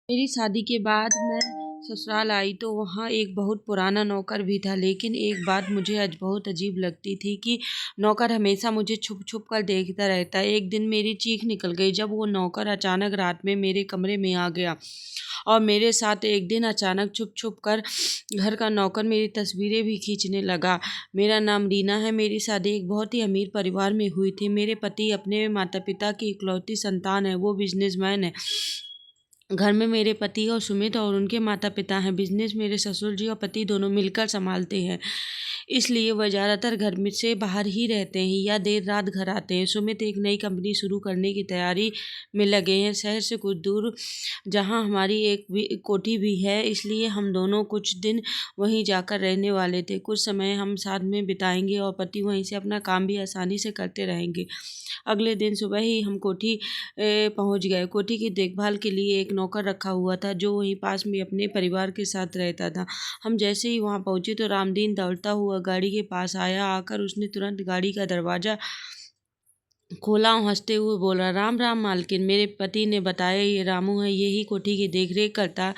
मेरी शादी के बाद मैं ससुराल आई तो वहाँ एक बहुत पुराना नौकर भी था, लेकिन एक बात मुझे आज बहुत अजीब लगती थी कि नौकर हमेशा मुझे छुप छुप कर देखता रहता। एक दिन मेरी चीख निकल गई जब वो नौकर अचानक रात में मेरे कमरे में आ गया और मेरे साथ एक दिन अचानक छुप छुप कर घर का नौकर मेरी तस्वीरें भी खींचने लगा। मेरा नाम रीना है। मेरी शादी एक बहुत ही अमीर परिवार में हुई थी। मेरे पति अपने माता पिता की इकलौती संतान है। वो बिजनेसमैन है। घर में मेरे पति और सुमित और उनके माता पिता हैं। बिजनेस मेरे ससुर जी और पति दोनों मिलकर संभालते हैं, इसलिए वह ज़्यादातर घर में से बाहर ही रहते हैं या देर रात घर आते हैं। सुमित एक नई कंपनी शुरू करने की तैयारी में लगे हैं, शहर से कुछ दूर, जहां हमारी कोठी भी है, इसलिए हम दोनों कुछ दिन वहीं जाकर रहने वाले थे। कुछ समय हम साथ में बिताएंगे और पति वहीं से अपना काम भी आसानी से करते रहेंगे। अगले दिन सुबह ही हम कोठी पहुंच गए। कोठी की देखभाल के लिए एक नौकर रखा हुआ था जो वहीं पास में अपने परिवार के साथ रहता था। हम जैसे ही वहां पहुंचे तो रामदीन दौड़ता हुआ गाड़ी के पास आया। आकर उसने तुरंत गाड़ी का दरवाजा खोला और हंसते हुए बोला, राम राम मालकिन। मेरे पति ने बताया, ये रामू है, यही कोठी की देखरेख करता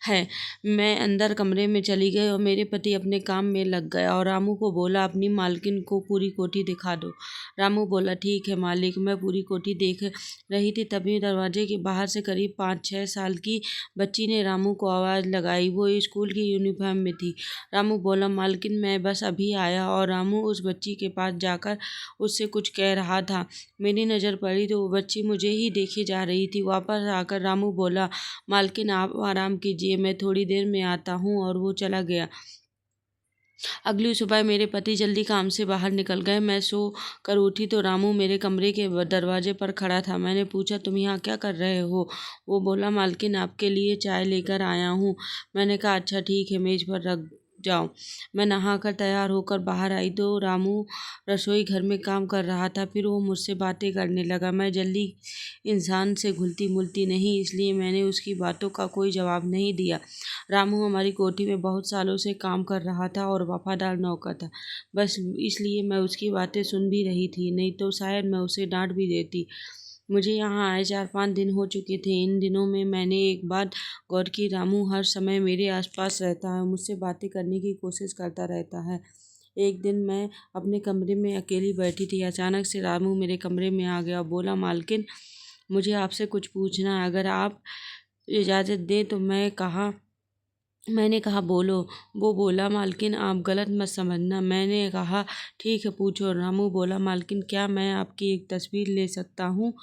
है। मैं अंदर कमरे में चली गई और मेरे पति अपने काम में लग गया और रामू को बोला, अपनी मालकिन को पूरी कोठी दिखा दो। रामू बोला, ठीक है मालिक। मैं पूरी कोठी देख रही थी, तभी दरवाजे के बाहर से करीब 5-6 साल की बच्ची ने रामू को आवाज़ लगाई। वो स्कूल की यूनिफॉर्म में थी। रामू बोला, मालकिन मैं बस अभी आया। और रामू उस बच्ची के पास जाकर उससे कुछ कह रहा था। मेरी नज़र पड़ी तो वो बच्ची मुझे ही देखे जा रही थी। वापस आकर रामू बोला, मालकिन आप आराम कीजिए, मैं थोड़ी देर में आता हूँ, और वो चला गया। अगली सुबह मेरे पति जल्दी काम से बाहर निकल गए। मैं सो कर उठी तो रामू मेरे कमरे के दरवाजे पर खड़ा था। मैंने पूछा, तुम यहाँ क्या कर रहे हो? वो बोला, मालकिन आपके लिए चाय लेकर आया हूँ। मैंने कहा, अच्छा ठीक है, मेज पर रख जाओ। मैं नहाकर तैयार होकर बाहर आई तो रामू रसोई घर में काम कर रहा था। फिर वो मुझसे बातें करने लगा। मैं जल्दी इंसान से घुलती मिलती नहीं, इसलिए मैंने उसकी बातों का कोई जवाब नहीं दिया। रामू हमारी कोठी में बहुत सालों से काम कर रहा था और वफादार नौकर था। बस इसलिए मैं उसकी बातें सुन भी रही थी, नहीं तो शायद मैं उसे डांट भी देती। मुझे यहाँ आए 4-5 दिन हो चुके थे। इन दिनों में मैंने एक बात गौर की, रामू हर समय मेरे आसपास रहता है, मुझसे बातें करने की कोशिश करता रहता है। एक दिन मैं अपने कमरे में अकेली बैठी थी। अचानक से रामू मेरे कमरे में आ गया और बोला, मालकिन मुझे आपसे कुछ पूछना है, अगर आप इजाज़त दें तो। मैंने कहा, बोलो। वो बोला, मालकिन आप गलत मत समझना। मैंने कहा, ठीक है पूछो। रामू बोला, मालकिन क्या मैं आपकी एक तस्वीर ले सकता हूँ?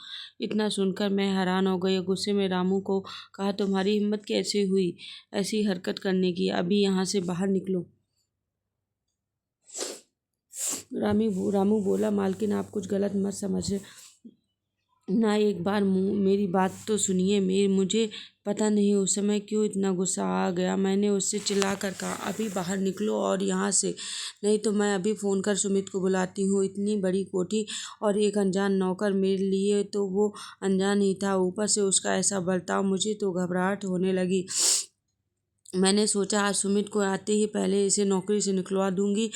इतना सुनकर मैं हैरान हो गई। गुस्से में रामू को कहा, तुम्हारी हिम्मत कैसे हुई ऐसी हरकत करने की? अभी यहाँ से बाहर निकलो। रामू बोला, मालकिन आप कुछ गलत मत समझ ना, एक बार मेरी बात तो सुनिए। मुझे पता नहीं उस समय क्यों इतना गुस्सा आ गया। मैंने उससे चिल्लाकर कहा, अभी बाहर निकलो और यहाँ से, नहीं तो मैं अभी फ़ोन कर सुमित को बुलाती हूँ। इतनी बड़ी कोठी और एक अनजान नौकर, मेरे लिए तो वो अनजान ही था, ऊपर से उसका ऐसा बर्ताव, मुझे तो घबराहट होने लगी। मैंने सोचा, आज सुमित को आते ही पहले इसे नौकरी से निकलवा दूंगी।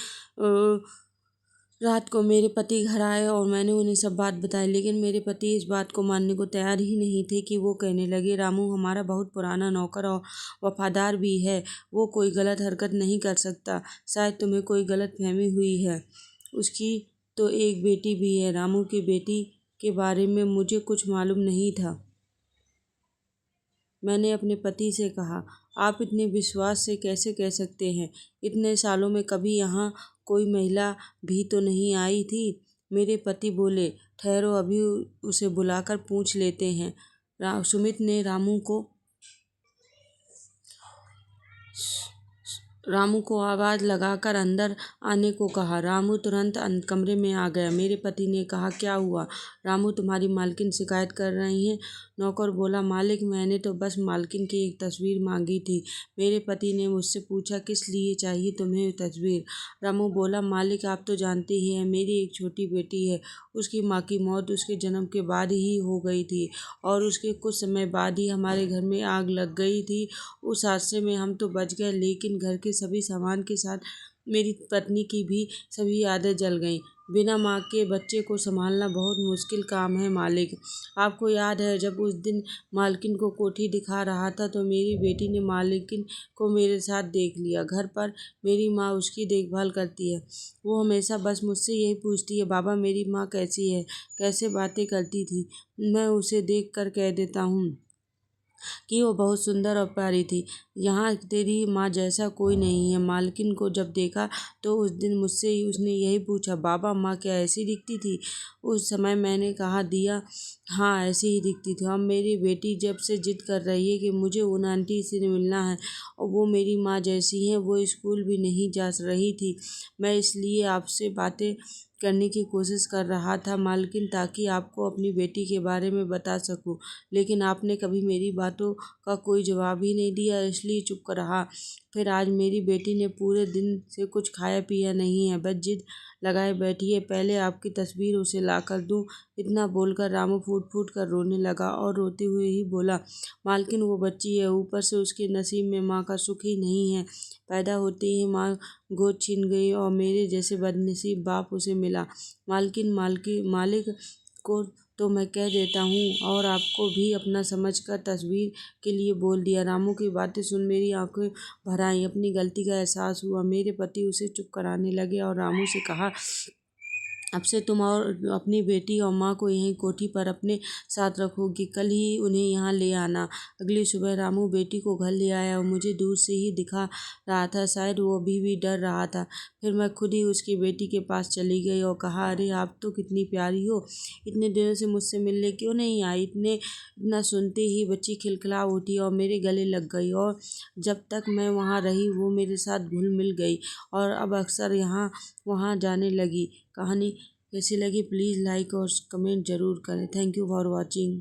रात को मेरे पति घर आए और मैंने उन्हें सब बात बताई, लेकिन मेरे पति इस बात को मानने को तैयार ही नहीं थे। कि वो कहने लगे, रामू हमारा बहुत पुराना नौकर और वफादार भी है, वो कोई गलत हरकत नहीं कर सकता। शायद तुम्हें कोई गलत फहमी हुई है। उसकी तो एक बेटी भी है। रामू की बेटी के बारे में मुझे कुछ मालूम नहीं था। मैंने अपने पति से कहा, आप इतने विश्वास से कैसे कह सकते हैं? इतने सालों में कभी यहाँ कोई महिला भी तो नहीं आई थी। मेरे पति बोले, ठहरो, अभी उसे बुलाकर पूछ लेते हैं। सुमित ने रामू को आवाज़ लगाकर अंदर आने को कहा। रामू तुरंत कमरे में आ गया। मेरे पति ने कहा, क्या हुआ? रामू, तुम्हारी मालकिन शिकायत कर रही हैं। नौकर बोला, मालिक मैंने तो बस मालकिन की एक तस्वीर मांगी थी। मेरे पति ने मुझसे पूछा, किस लिए चाहिए तुम्हें तस्वीर? रामू बोला, मालिक आप तो जानते ही हैं, मेरी एक छोटी बेटी है। उसकी माँ की मौत उसके जन्म के बाद ही हो गई थी और उसके कुछ समय बाद ही हमारे घर में आग लग गई थी। उस हादसे में हम तो बच गए, लेकिन घर के सभी सामान के साथ मेरी पत्नी की भी सभी यादें जल गईं। बिना माँ के बच्चे को संभालना बहुत मुश्किल काम है मालिक। आपको याद है जब उस दिन मालकिन को कोठी दिखा रहा था तो मेरी बेटी ने मालकिन को मेरे साथ देख लिया। घर पर मेरी माँ उसकी देखभाल करती है। वो हमेशा बस मुझसे यही पूछती है, बाबा मेरी माँ कैसी है, कैसे बातें करती थी। मैं उसे देख कर कह देता हूँ कि वो बहुत सुंदर और प्यारी थी। यहाँ तेरी माँ जैसा कोई नहीं है। मालकिन को जब देखा तो उस दिन मुझसे ही उसने यही पूछा, बाबा माँ क्या ऐसी दिखती थी? उस समय मैंने कहा दिया, हाँ ऐसी ही दिखती थी। अब मेरी बेटी जब से जिद कर रही है कि मुझे उन आंटी से मिलना है और वो मेरी माँ जैसी हैं। वो स्कूल भी नहीं जा रही थी। मैं इसलिए आपसे बातें करने की कोशिश कर रहा था मालकिन, ताकि आपको अपनी बेटी के बारे में बता सकूं। लेकिन आपने कभी मेरी बातों का कोई जवाब ही नहीं दिया, इसलिए चुप रहा। फिर आज मेरी बेटी ने पूरे दिन से कुछ खाया पिया नहीं है, बस जिद लगाए बैठी है, पहले आपकी तस्वीर उसे ला कर दूँ। इतना बोलकर रामू फूट फूट कर रोने लगा और रोते हुए ही बोला, मालकिन वो बच्ची है, ऊपर से उसके नसीब में माँ का सुख ही नहीं है। पैदा होते ही माँ गोद छीन गई और मेरे जैसे बदनसीब बाप उसे मिला। मालिक को तो मैं कह देता हूँ और आपको भी अपना समझकर तस्वीर के लिए बोल दिया। रामू की बातें सुन मेरी आंखें भर आईं। अपनी गलती का एहसास हुआ। मेरे पति उसे चुप कराने लगे और रामू से कहा, अब से तुम और अपनी बेटी और माँ को यहीं कोठी पर अपने साथ रखोगी। कल ही उन्हें यहाँ ले आना। अगली सुबह रामू बेटी को घर ले आया और मुझे दूर से ही दिखा रहा था। शायद वो अभी भी डर रहा था। फिर मैं खुद ही उसकी बेटी के पास चली गई और कहा, अरे आप तो कितनी प्यारी हो, इतने दिनों से मुझसे मिलने क्यों नहीं आई? इतना सुनते ही बच्ची खिलखिला उठी और मेरे गले लग गई और जब तक मैं वहाँ रही वो मेरे साथ घुल मिल गई और अब अक्सर यहाँ वहाँ जाने लगी। कहानी कैसी लगी प्लीज़ लाइक और कमेंट ज़रूर करें। Thank you for watching.